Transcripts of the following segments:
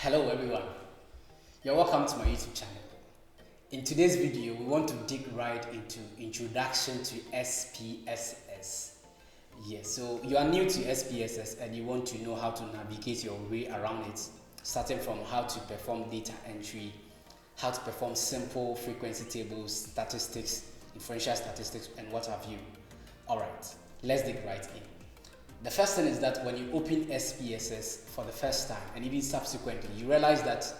Hello everyone, you're welcome to my YouTube channel. In today's video, we want to dig right into introduction to SPSS. Yes, so you are new to SPSS and you want to know how to navigate your way around it, starting from how to perform data entry, how to perform simple frequency tables, statistics, inferential statistics, and what have you. Alright, let's dig right in. The first thing is that when you open SPSS for the first time and even subsequently, you realize that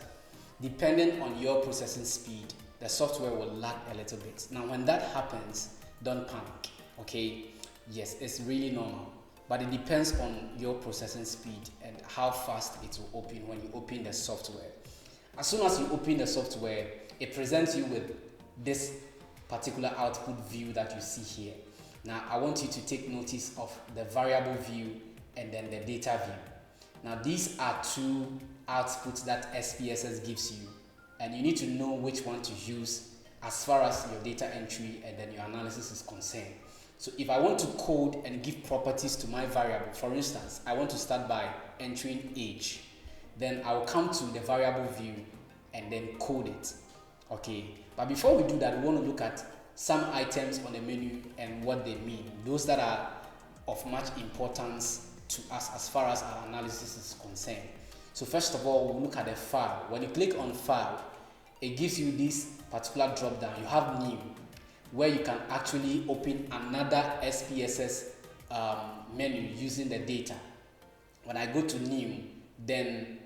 depending on your processing speed, the software will lag a little bit. Now, when that happens, don't panic, okay? Yes, it's really normal, but it depends on your processing speed and how fast it will open when you open the software. As soon as you open the software, it presents you with this particular output view that you see here. Now, I want you to take notice of the variable view and then the data view. Now, these are two outputs that SPSS gives you, and you need to know which one to use as far as your data entry and then your analysis is concerned. So if I want to code and give properties to my variable, for instance, I want to start by entering age. Then I'll come to the variable view and then code it. Okay, but before we do that, we want to look at some items on the menu and what they mean, those that are of much importance to us as far as our analysis is concerned. So first of all, we'll look at the file. When you click on file, it gives you this particular drop down. You have new, where you can actually open another SPSS menu using the data. When I go to new, then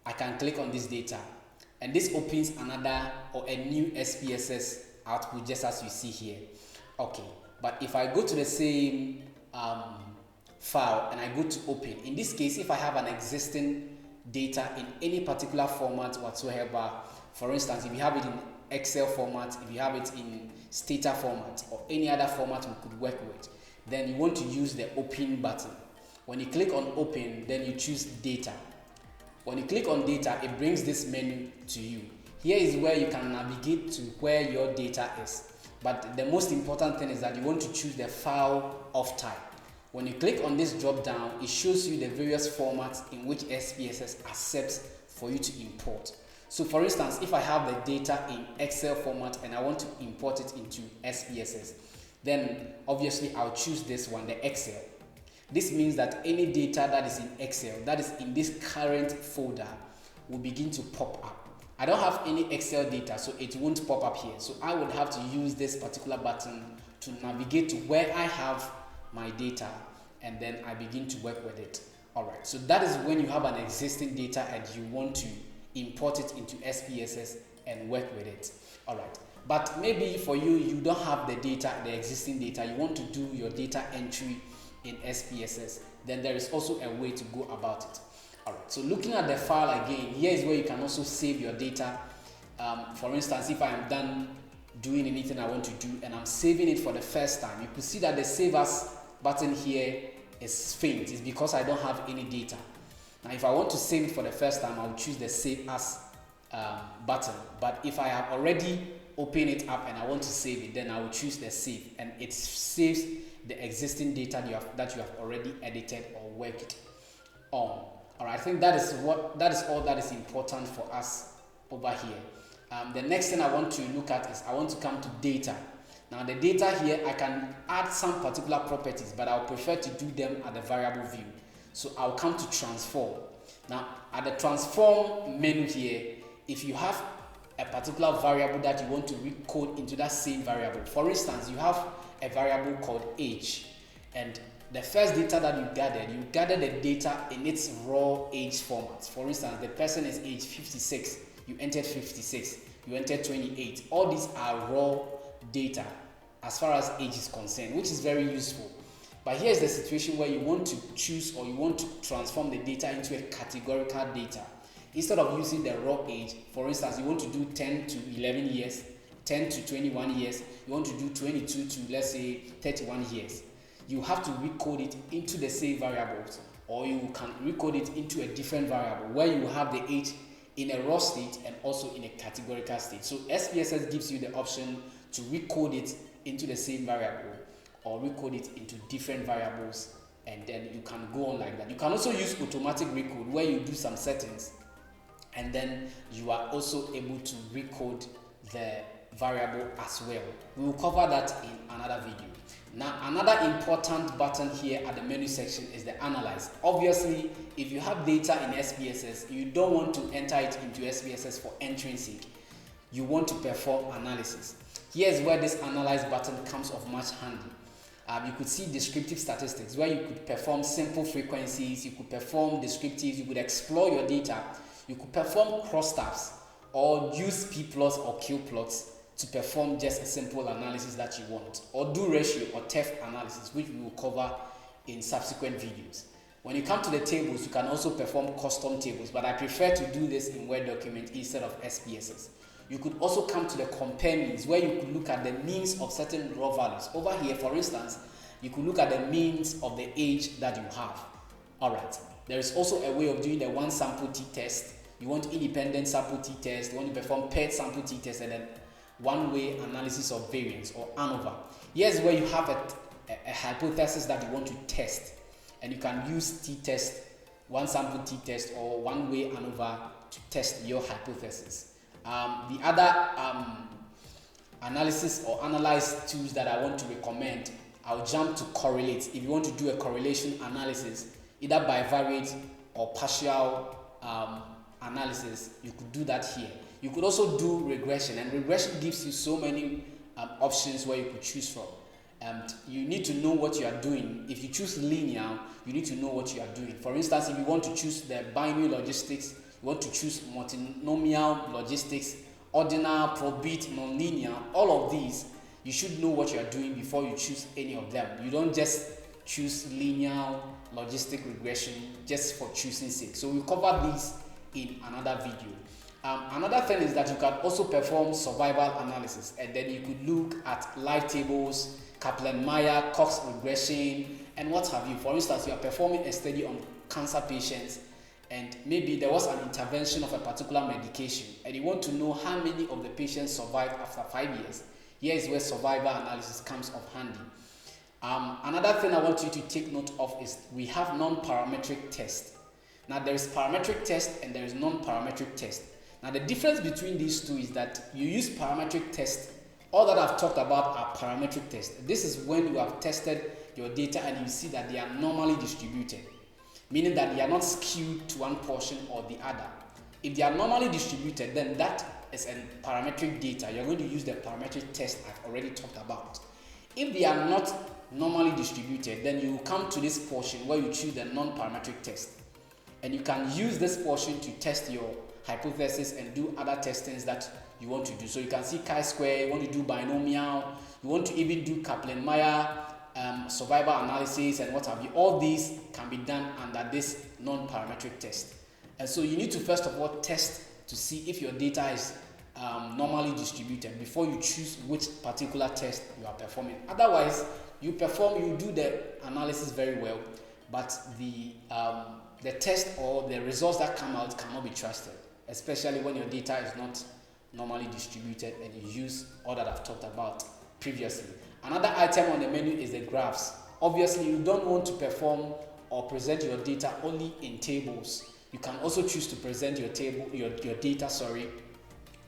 I can click on this data, and this opens another or a new SPSS output just as you see here. Okay, but if I go to the same file and I go to open, in this case, if I have an existing data in any particular format whatsoever, for instance, if you have it in Excel format, if you have it in Stata format, or any other format we could work with, then you want to use the open button. When you click on open, then you choose data. When you click on data, it brings this menu to you. Here is where you can navigate to where your data is. But the most important thing is that you want to choose the file of type. When you click on this drop down, it shows you the various formats in which SPSS accepts for you to import. So for instance, if I have the data in Excel format and I want to import it into SPSS, then obviously I'll choose this one, the Excel. This means that any data that is in Excel, that is in this current folder, will begin to pop up. I don't have any Excel data, so it won't pop up here. So I would have to use this particular button to navigate to where I have my data, and then I begin to work with it. Alright, so that is when you have an existing data and you want to import it into SPSS and work with it. Alright, but maybe for you, you don't have the data, the existing data, you want to do your data entry in SPSS, then there is also a way to go about it. Alright, so looking at the file again, here is where you can also save your data. For instance, if I am done doing anything I want to do and I'm saving it for the first time, you could see that the Save As button here is faint. It's because I don't have any data. Now, if I want to save it for the first time, I'll choose the Save As button. But if I have already opened it up and I want to save it, then I will choose the Save, and it saves the existing data that you have already edited or worked on. Alright, I think that is all that is important for us over here. The next thing I want to look at is I want to come to data. Now the data here, I can add some particular properties, but I'll prefer to do them at the variable view. So I'll come to transform. Now at the transform menu here, if you have a particular variable that you want to recode into that same variable, for instance, you have a variable called age, and the first data that you gathered the data in its raw age format. For instance, the person is age 56, you entered 56, you entered 28. All these are raw data as far as age is concerned, which is very useful. But here's the situation where you want to choose or you want to transform the data into a categorical data. Instead of using the raw age, for instance, you want to do 10 to 11 years, 10 to 21 years, you want to do 22 to, let's say, 31 years. You have to recode it into the same variables, or you can recode it into a different variable where you have the age in a raw state and also in a categorical state. So SPSS gives you the option to recode it into the same variable or recode it into different variables, and then you can go on like that. You can also use automatic recode where you do some settings and then you are also able to recode the variable as well. We will cover that in another video. Now, another important button here at the menu section is the analyze. Obviously, if you have data in SPSS, you don't want to enter it into SPSS for entering sake. You want to perform analysis. Here's where this analyze button comes of much handy. You could see descriptive statistics where you could perform simple frequencies, you could perform descriptives, you could explore your data, you could perform crosstabs or use p plots or q plots to perform just a simple analysis that you want, or do ratio or theft analysis, which we will cover in subsequent videos. When you come to the tables, you can also perform custom tables, but I prefer to do this in Word document instead of SPSS. You could also come to the compare means, where you could look at the means of certain raw values. Over here, for instance, you could look at the means of the age that you have. Alright, there is also a way of doing the one sample t-test. You want independent sample t-test, you want to perform paired sample t-test, and then one-way analysis of variance or ANOVA. Here's where you have a hypothesis that you want to test, and you can use t-test, one sample t-test, or one-way ANOVA to test your hypothesis. The other analysis or analyze tools that I want to recommend, I'll jump to correlate. If you want to do a correlation analysis, either bivariate or partial analysis, you could do that here. You could also do regression, and regression gives you so many options where you could choose from. You need to know what you are doing. If you choose linear, you need to know what you are doing. For instance, if you want to choose the binary logistics, you want to choose multinomial logistics, ordinal, probit, nonlinear, all of these, you should know what you are doing before you choose any of them. You don't just choose linear logistic regression just for choosing sake. So we'll cover these in another video. Another thing is that you can also perform survival analysis, and then you could look at live tables, Kaplan-Meier, Cox regression, and what have you. For instance, you are performing a study on cancer patients, and maybe there was an intervention of a particular medication, and you want to know how many of the patients survived after 5 years. Here is where survival analysis comes of handy. Another thing I want you to take note of is we have non-parametric test. Now there is parametric test and there is non-parametric test. Now the difference between these two is that you use parametric test. All that I've talked about are parametric tests. This is when you have tested your data and you see that they are normally distributed, meaning that they are not skewed to one portion or the other. If they are normally distributed, then that is a parametric data. You're going to use the parametric test I've already talked about. If they are not normally distributed, then you come to this portion where you choose the non-parametric test. And you can use this portion to test your hypothesis and do other testings that you want to do. So you can see chi-square, you want to do binomial, you want to even do Kaplan-Meier, survival analysis, and what have you. All these can be done under this non-parametric test. And so you need to first of all test to see if your data is normally distributed before you choose which particular test you are performing. Otherwise, you do the analysis very well, but the test or the results that come out cannot be trusted, especially when your data is not normally distributed and you use all that I've talked about previously. Another item on the menu is the graphs. Obviously, you don't want to perform or present your data only in tables. You can also choose to present your data,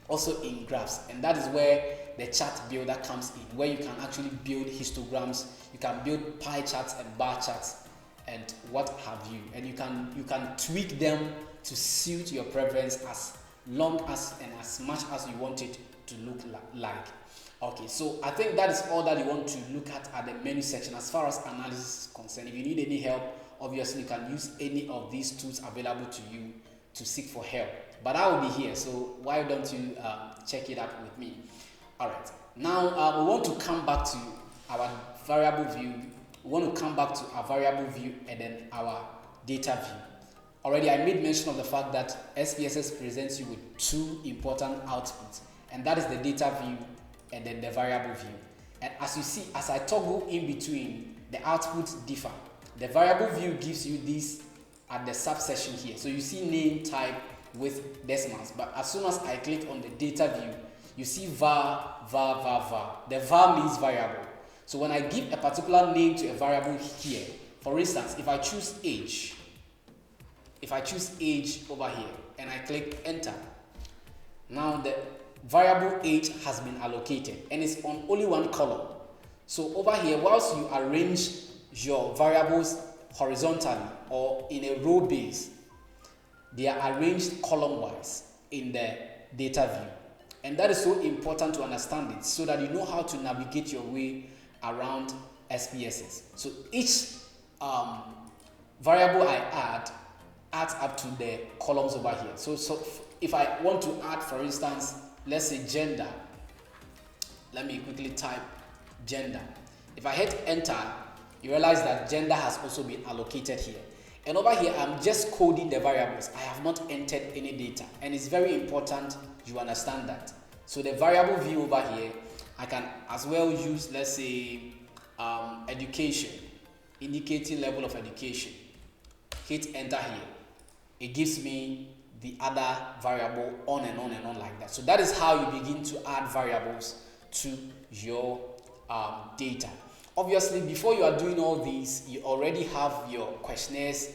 also in graphs, and that is where the chart builder comes in, where you can actually build histograms, you can build pie charts and bar charts, and what have you, and you can tweak them to suit your preference as long as and as much as you want it to look like. Okay, so I think that is all that you want to look at the menu section as far as analysis is concerned. If you need any help, obviously you can use any of these tools available to you to seek for help. But I will be here, so why don't you check it out with me? Alright, now we want to come back to our variable view. We want to come back to our variable view and then our data view. Already I made mention of the fact that SPSS presents you with two important outputs, and that is the data view and then the variable view. And as you see, as I toggle in between, the outputs differ. The variable view gives you this at the subsection here. So you see name, type with decimals, but as soon as I click on the data view, you see var. The var means variable. So when I give a particular name to a variable here, for instance, if I choose age over here, and I click enter. Now the variable age has been allocated and it's on only one column. So over here, whilst you arrange your variables horizontally or in a row base, they are arranged column wise in the data view. And that is so important to understand it so that you know how to navigate your way around SPSS. So each variable I adds up to the columns over here. So if I want to add, for instance, let's say gender, let me quickly type gender. If I hit enter, you realize that gender has also been allocated here. And over here, I'm just coding the variables. I have not entered any data. And it's very important you understand that. So the variable view over here, I can as well use, let's say, education, indicating level of education. Hit enter here. It gives me the other variable on and on and on like that. So that is how you begin to add variables to your data. Obviously, before you are doing all these, you already have your questionnaires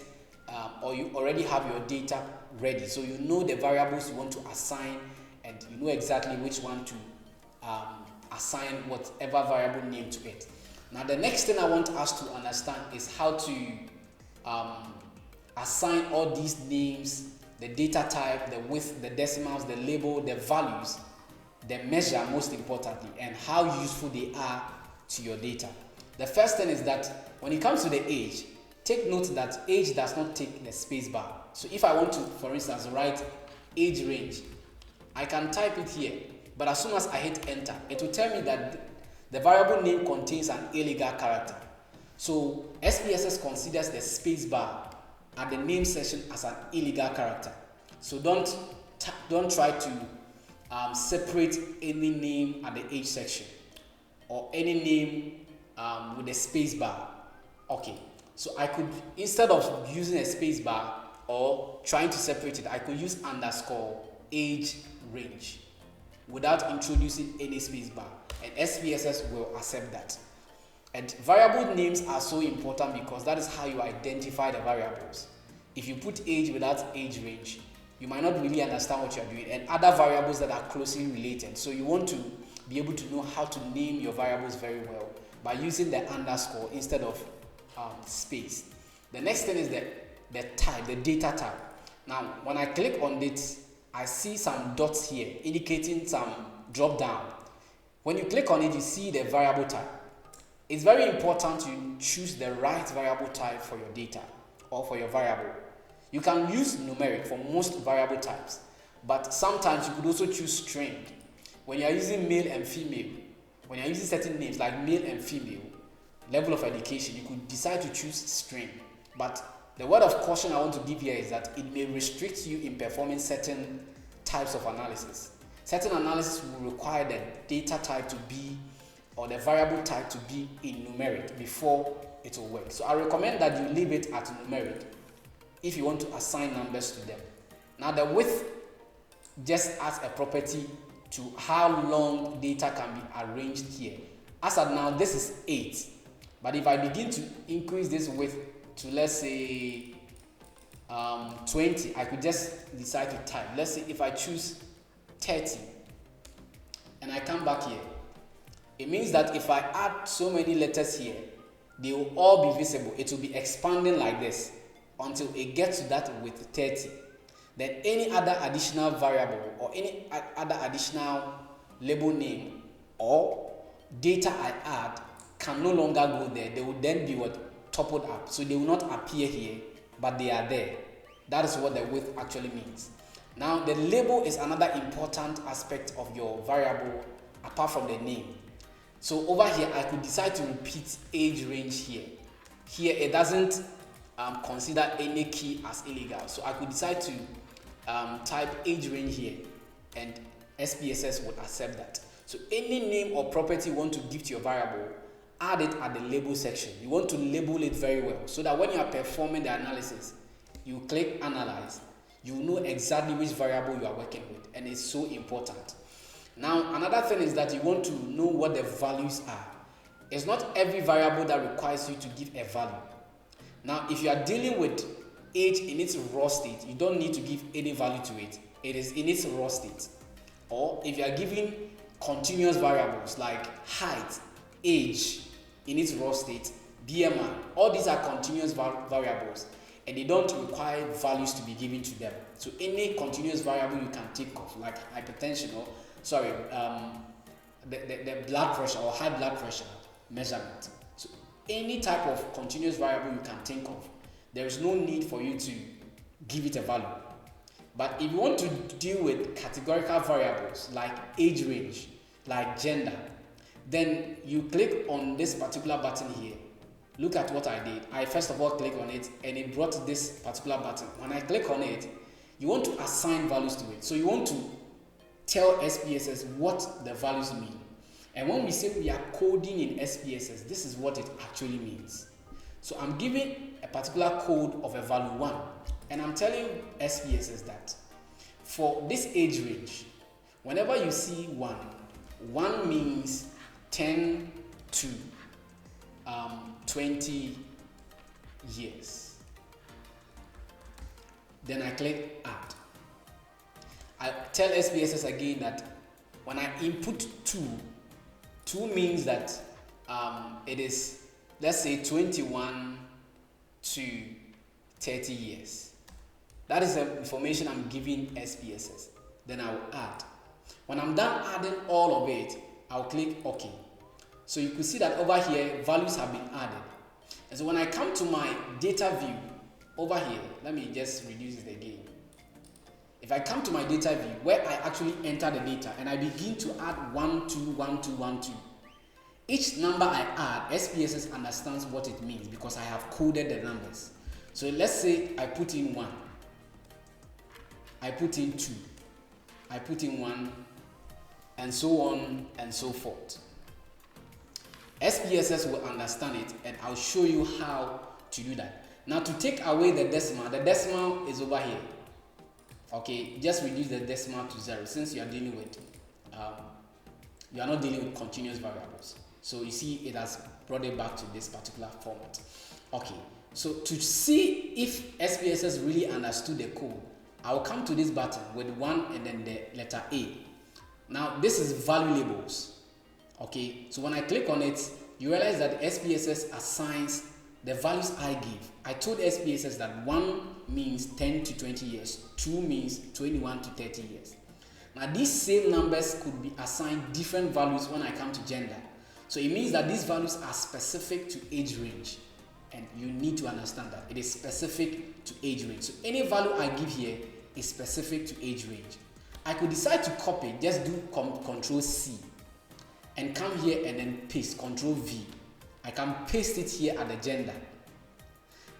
or you already have your data ready. So you know the variables you want to assign and you know exactly which one to assign whatever variable name to it. Now the next thing I want us to understand is how to assign all these names, the data type, the width, the decimals, the label, the values, the measure most importantly, and how useful they are to your data. The first thing is that when it comes to the age, take note that age does not take the space bar. So if I want to, for instance, write age range, I can type it here, but as soon as I hit enter, it will tell me that the variable name contains an illegal character. So SPSS considers the space bar at the name section as an illegal character. So don't try to separate any name at the age section or any name with a space bar. Okay, so I could, instead of using a space bar or trying to separate it, I could use underscore age range without introducing any space bar, and SPSS will accept that. And variable names are so important because that is how you identify the variables. If you put age without age range, you might not really understand what you are doing, and other variables that are closely related. So you want to be able to know how to name your variables very well by using the underscore instead of space. The next thing is the type, the data type. Now, when I click on it, I see some dots here indicating some drop down. When you click on it, you see the variable type. It's very important to choose the right variable type for your data or for your variable. You can use numeric for most variable types, but sometimes you could also choose string. When you are using male and female, when you are using certain names like male and female, level of education, you could decide to choose string. But the word of caution I want to give here is that it may restrict you in performing certain types of analysis. Certain analysis will require the data type to be, or the variable type to be in numeric before it will work. So I recommend that you leave it at numeric if you want to assign numbers to them. Now the width just adds a property to how long data can be arranged here. As of now, this is 8. But if I begin to increase this width to, let's say, 20, I could just decide to type. Let's say if I choose 30 and I come back here, it means that if I add so many letters here, they will all be visible. It will be expanding like this until it gets to that width 30. Then any other additional variable or any other additional label name or data I add can no longer go there. They will then be toppled up. So they will not appear here, but they are there. That is what the width actually means. Now the label is another important aspect of your variable apart from the name. So over here, I could decide to repeat age range here. Here it doesn't consider any key as illegal. So I could decide to type age range here and SPSS would accept that. So any name or property you want to give to your variable, add it at the label section. You want to label it very well so that when you are performing the analysis, you click analyze, you know exactly which variable you are working with, and it's so important. Now another thing is that you want to know what the values are. It's not every variable that requires you to give a value. Now if you are dealing with age in its raw state, you don't need to give any value to it. It is in its raw state. Or if you are giving continuous variables like height, age in its raw state, BMI, all these are continuous variables and they don't require values to be given to them. So any continuous variable you can think of, like hypertension or the blood pressure or high blood pressure measurement. So any type of continuous variable you can think of, there is no need for you to give it a value. But if you want to deal with categorical variables like age range, like gender, then you click on this particular button here. Look at what I did. I first of all click on it and it brought this particular button. When I click on it, you want to assign values to it. So you want to tell SPSS what the values mean. And when we say we are coding in SPSS, this is what it actually means. So I'm giving a particular code of a value 1. And I'm telling SPSS that for this age range, whenever you see 1 means 10 to 20 years. Then I click add. I tell SPSS again that when I input 2 means that it is, let's say, 21 to 30 years. That is the information I'm giving SPSS. Then I will add. When I'm done adding all of it, I'll click OK. So you can see that over here, values have been added. And so when I come to my data view, over here, let me just reduce it again. If I come to my data view, where I actually enter the data, and I begin to add 1, 2, 1, 2, 1, 2, each number I add, SPSS understands what it means because I have coded the numbers. So let's say I put in 1, I put in 2, I put in 1, and so on and so forth. SPSS will understand it, and I'll show you how to do that. Now, to take away the decimal is over here. Okay, just reduce the decimal to 0 since you are dealing with, you are not dealing with continuous variables. So you see it has brought it back to this particular format. Okay, so to see if SPSS really understood the code, I'll come to this button with 1 and then the letter A. Now this is value labels. Okay, so when I click on it, you realize that SPSS assigns the values I give. I told SPSS that 1 means 10 to 20 years, 2 means 21 to 30 years. Now these same numbers could be assigned different values when I come to gender. So it means that these values are specific to age range, and you need to understand that it is specific to age range. So any value I give here is specific to age range. I could decide to copy, just do Control C and come here and then paste, Control V. I can paste it here at the gender.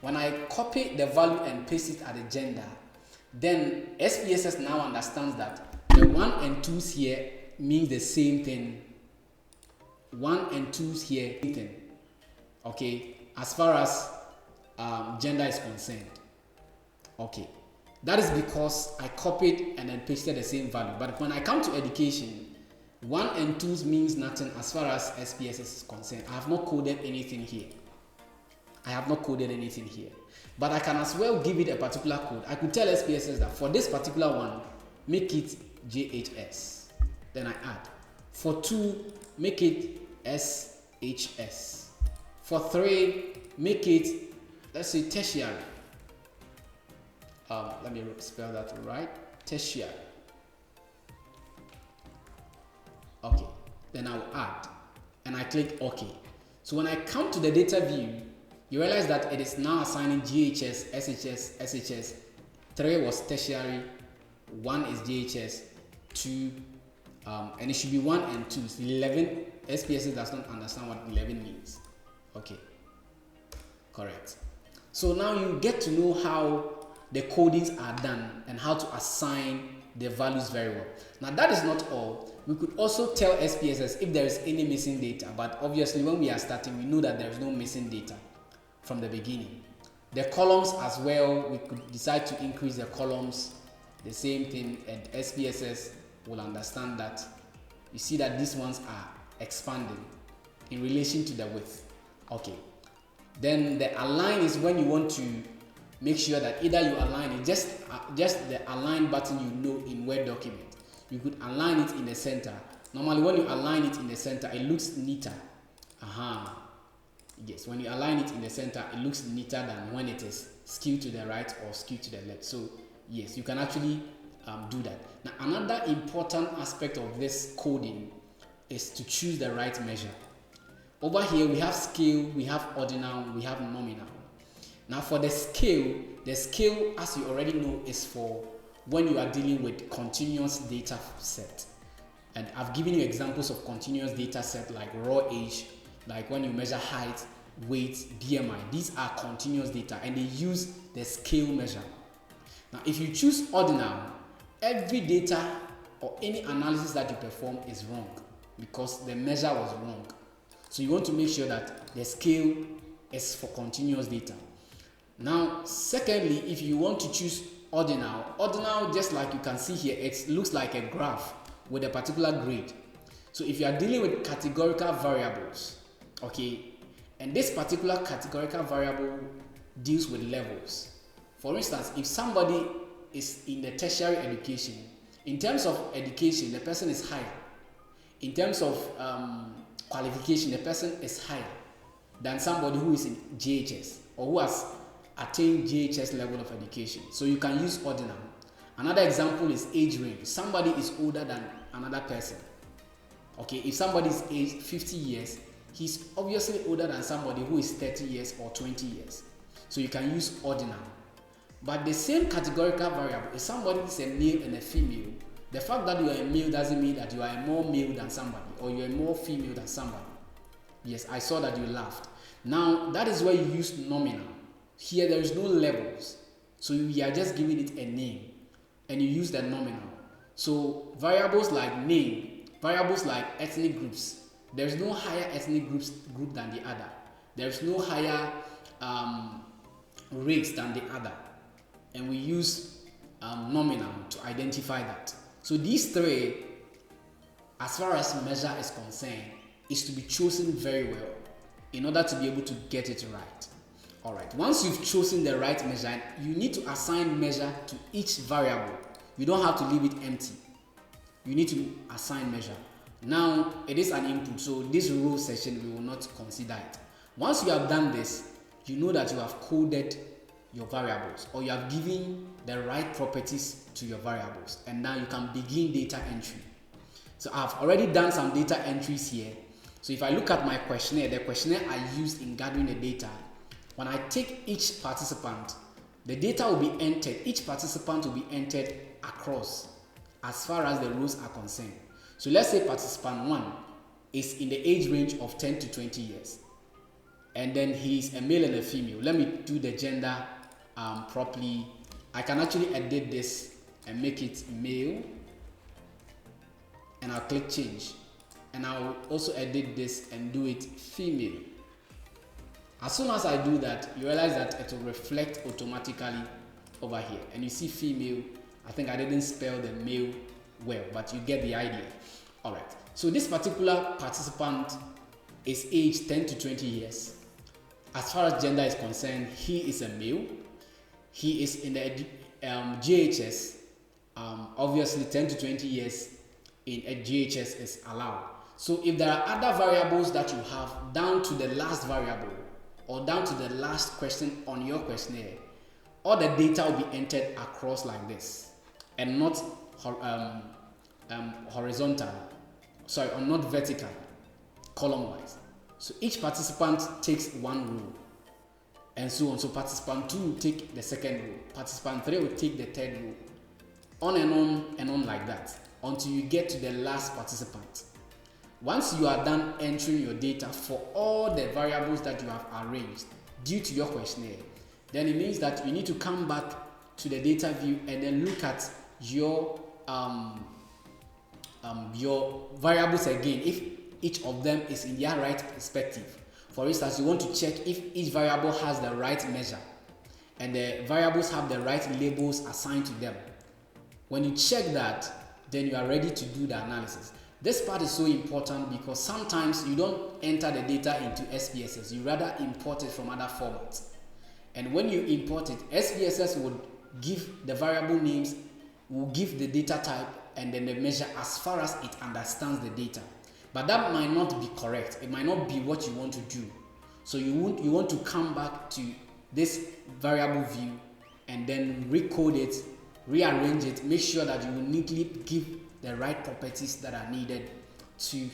When I copy the value and paste it at the gender, then SPSS now understands that the 1 and 2's here means the same thing. 1 and 2's here, okay, as far as gender is concerned. Okay, that is because I copied and then pasted the same value. But when I come to education, 1 and 2's means nothing as far as SPSS is concerned. I have not coded anything here. But I can as well give it a particular code. I could tell SPSS that for this particular one, make it JHS. Then I add. For 2, make it SHS. For 3, make it, let's say, tertiary. Let me spell that right. Tertiary. Okay. Then I'll add. And I click OK. So when I come to the data view, you realize that it is now assigning GHS, SHS, SHS. 3 was tertiary, 1 is GHS, 2, and it should be 1 and 2. So 11, SPSS does not understand what 11 means. Okay, correct. So now you get to know how the codings are done and how to assign the values very well. Now that is not all. We could also tell SPSS if there is any missing data, but obviously when we are starting, we know that there is no missing data from the beginning. The columns as well, we could decide to increase the columns, the same thing, and SPSS will understand that. You see that these ones are expanding in relation to the width. Okay. Then the align is when you want to make sure that either you align it, just the align button in Word document. You could align it in the center. Normally when you align it in the center, it looks neater. Yes, when you align it in the center, it looks neater than when it is skewed to the right or skewed to the left. So yes, you can actually do that. Now another important aspect of this coding is to choose the right measure. Over here we have scale, we have ordinal, we have nominal. Now for the scale, as you already know is for when you are dealing with continuous data set. And I've given you examples of continuous data set like raw age, like when you measure height, weight, BMI. These are continuous data and they use the scale measure. Now if you choose ordinal, every data or any analysis that you perform is wrong because the measure was wrong. So you want to make sure that the scale is for continuous data. Now secondly, if you want to choose ordinal, just like you can see here, it looks like a graph with a particular grade. So if you are dealing with categorical variables, okay, and this particular categorical variable deals with levels. For instance, if somebody is in the tertiary education, in terms of education, the person is higher. In terms of qualification, the person is higher than somebody who is in JHS or who has attained JHS level of education. So you can use ordinal. Another example is age range. Somebody is older than another person. Okay, if somebody is aged 50 years, he's obviously older than somebody who is 30 years or 20 years. So you can use ordinal. But the same categorical variable, if somebody is a male and a female, the fact that you are a male doesn't mean that you are more male than somebody or you are more female than somebody. Yes, I saw that you laughed. Now, that is where you use nominal. Here there is no levels. So we are just giving it a name and you use the nominal. So variables like name, variables like ethnic groups, there is no higher ethnic group than the other. There is no higher race than the other. And we use nominal to identify that. So these three, as far as measure is concerned, is to be chosen very well in order to be able to get it right. Alright, once you've chosen the right measure, you need to assign measure to each variable. You don't have to leave it empty. You need to assign measure. Now, it is an input, so this row section we will not consider it. Once you have done this, you know that you have coded your variables or you have given the right properties to your variables, and now you can begin data entry. So I've already done some data entries here. So if I look at my questionnaire, the questionnaire I used in gathering the data, when I take each participant, the data will be entered, each participant will be entered across as far as the rows are concerned. So let's say participant 1 is in the age range of 10 to 20 years. And then he is a male and a female. Let me do the gender properly. I can actually edit this and make it male. And I'll click change. And I'll also edit this and do it female. As soon as I do that, you realize that it will reflect automatically over here. And you see female. I think I didn't spell the male well, but you get the idea. Alright, so this particular participant is aged 10 to 20 years. As far as gender is concerned, he is a male. He is in the JHS. Obviously 10 to 20 years in a JHS is allowed. So if there are other variables that you have down to the last variable or down to the last question on your questionnaire, all the data will be entered across like this and not horizontal, sorry, or not vertical, column wise. So each participant takes one row and so on. So participant 2 will take the second row, participant 3 will take the third row, on and on like that until you get to the last participant. Once you are done entering your data for all the variables that you have arranged due to your questionnaire, then it means that you need to come back to the data view and then look at your variables again if each of them is in their right perspective. For instance, you want to check if each variable has the right measure and the variables have the right labels assigned to them. When you check that, then you are ready to do the analysis. This part is so important because sometimes you don't enter the data into SPSS, you rather import it from other formats. And when you import it, SPSS would give the variable names, will give the data type, and then the measure as far as it understands the data. But that might not be correct. It might not be what you want to do. So you want to come back to this variable view and then recode it, rearrange it, make sure that you will neatly give the right properties that are needed to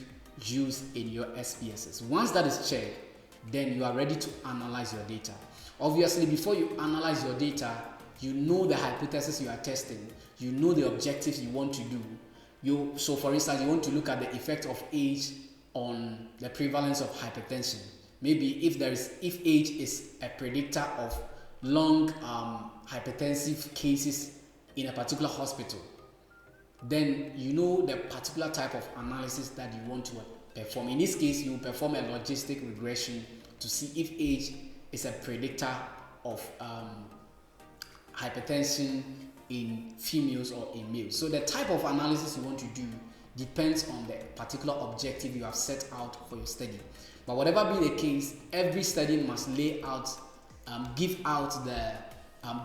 use in your SPSS. Once that is checked, then you are ready to analyze your data. Obviously, before you analyze your data, you know the hypothesis you are testing, you know the objectives you want to do. So for instance, you want to look at the effect of age on the prevalence of hypertension. Maybe if age is a predictor of long hypertensive cases in a particular hospital, then you know the particular type of analysis that you want to perform. In this case, you will perform a logistic regression to see if age is a predictor of hypertension in females or in males. So the type of analysis you want to do depends on the particular objective you have set out for your study. But whatever be the case, every study must lay out, give out the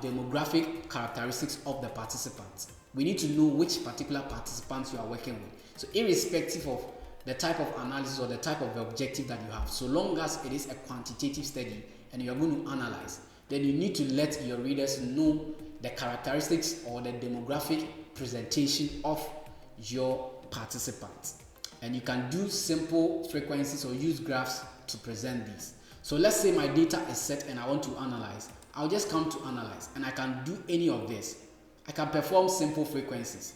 demographic characteristics of the participants. We need to know which particular participants you are working with. So irrespective of the type of analysis or the type of objective that you have, so long as it is a quantitative study and you are going to analyze, then you need to let your readers know the characteristics or the demographic presentation of your participants. And you can do simple frequencies or use graphs to present these. So let's say my data is set and I want to analyze. I'll just come to analyze and I can do any of this. I can perform simple frequencies.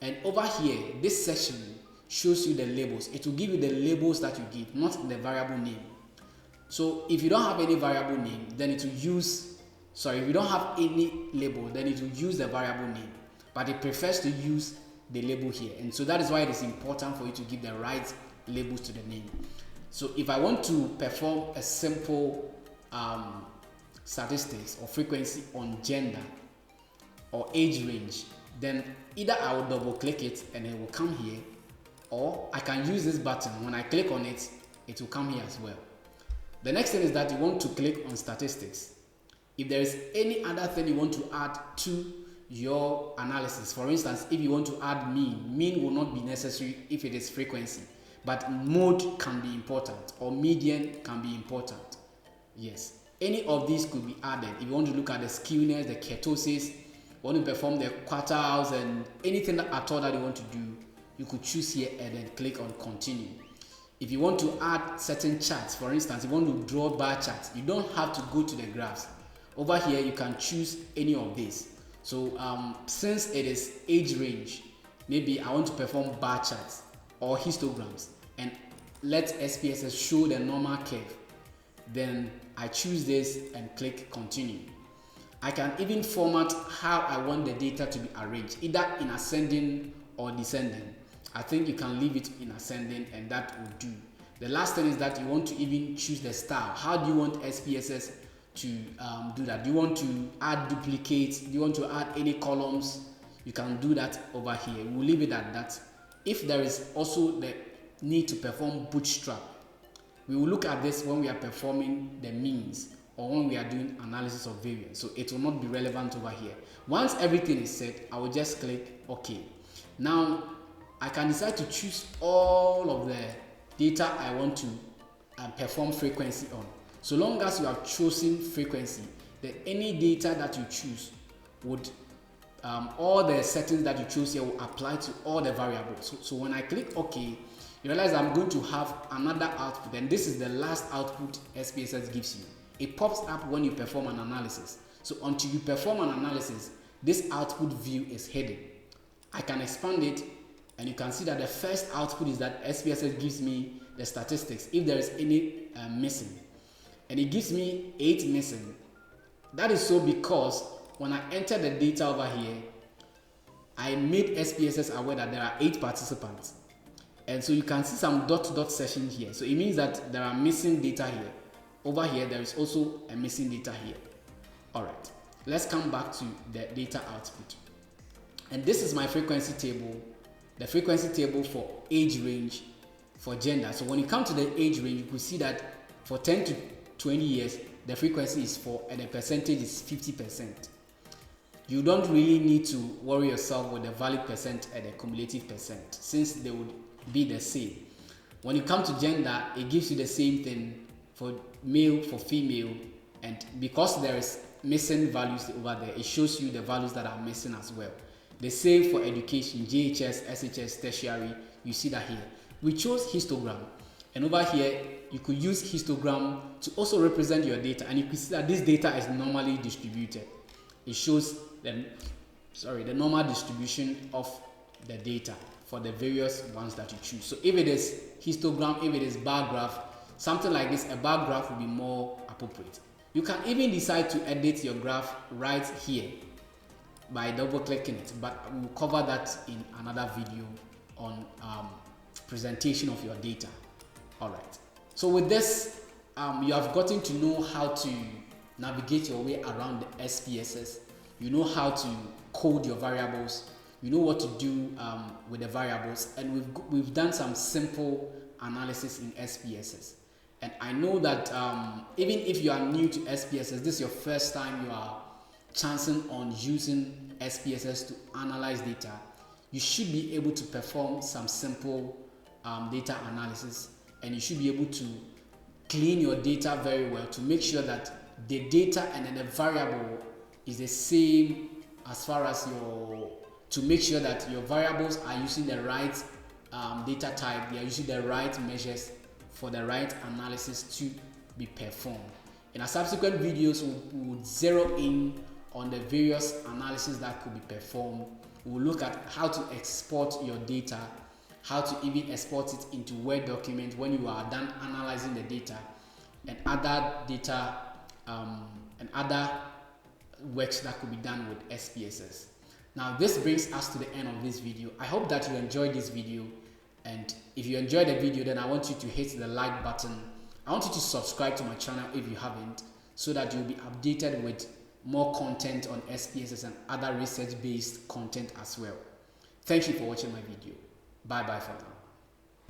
And over here, this section shows you the labels. It will give you the labels that you give, not the variable name. So if you don't have any variable name, then it will use, if you don't have any label, then it will use the variable name. But it prefers to use the label here. And so that is why it is important for you to give the right labels to the name. So if I want to perform a simple statistics or frequency on gender or age range, then either I will double click it and it will come here, or I can use this button. When I click on it, it will come here as well. The next thing is that you want to click on statistics. If there is any other thing you want to add to your analysis, for instance, if you want to add mean will not be necessary if it is frequency, but mode can be important or median can be important. Yes, any of these could be added. If you want to look at the skewness, the kurtosis, want to perform the quartiles and anything at all that you want to do, you could choose here and then click on continue. If you want to add certain charts, for instance, if you want to draw bar charts, you don't have to go to the graphs. Over here, you can choose any of these. So since it is age range, maybe I want to perform bar charts or histograms and let SPSS show the normal curve. Then I choose this and click continue. I can even format how I want the data to be arranged, either in ascending or descending. I think you can leave it in ascending and that will do. The last thing is that you want to even choose the style. How do you want SPSS to do that? Do you want to add duplicates? Do you want to add any columns? You can do that over here. We'll leave it at that. If there is also the need to perform bootstrap, we will look at this when we are performing the means or when we are doing analysis of variance. So it will not be relevant over here. Once everything is set, I will just click OK. Now I can decide to choose all of the data I want to perform frequency on. So long as you have chosen frequency, then any data that you choose would, all the settings that you choose here will apply to all the variables. So when I click OK, you realize I'm going to have another output, and this is the last output SPSS gives you. It pops up when you perform an analysis. So until you perform an analysis, this output view is hidden. I can expand it, and you can see that the first output is that SPSS gives me the statistics if there is any missing. And it gives me 8 missing. That is so because when I enter the data over here, I made SPSS aware that there are 8 participants. And so you can see some dot section here. So it means that there are missing data here. Over here, there is also a missing data here. All right, let's come back to the data output. And this is my frequency table, the frequency table for age range for gender. So when you come to the age range, you can see that for 10 to 20 years, the frequency is 4 and the percentage is 50%. You don't really need to worry yourself with the valid percent and the cumulative percent, since they would be the same. When you come to gender, it gives you the same thing for male, for female, and because there is missing values over there, it shows you the values that are missing as well. The same for education, JHS, SHS, tertiary, you see that here. We chose histogram, and over here you could use histogram to also represent your data, and you can see that this data is normally distributed. It shows the normal distribution of the data for the various ones that you choose. So if it is histogram, if it is bar graph, something like this, a bar graph will be more appropriate. You can even decide to edit your graph right here by double clicking it, but we'll cover that in another video on presentation of your data. All right, so with this you have gotten to know how to navigate your way around the SPSS. You know how to code your variables, you know what to do with the variables, and we've done some simple analysis in SPSS. And I know that even if you are new to SPSS, this is your first time you are chancing on using SPSS to analyze data, you should be able to perform some simple data analysis, and you should be able to clean your data very well to make sure that the data and then the variable is the same, as far as to make sure that your variables are using the right data type, they are using the right measures for the right analysis to be performed. In our subsequent videos, we will zero in on the various analysis that could be performed. We will look at how to export your data, how to even export it into Word document when you are done analyzing the data, and other data and other works that could be done with SPSS. Now this brings us to the end of this video. I hope that you enjoyed this video, and if you enjoyed the video, then I want you to hit the like button. I want you to subscribe to my channel if you haven't, so that you'll be updated with more content on SPSS and other research based content as well. Thank you for watching my video. Bye bye for now.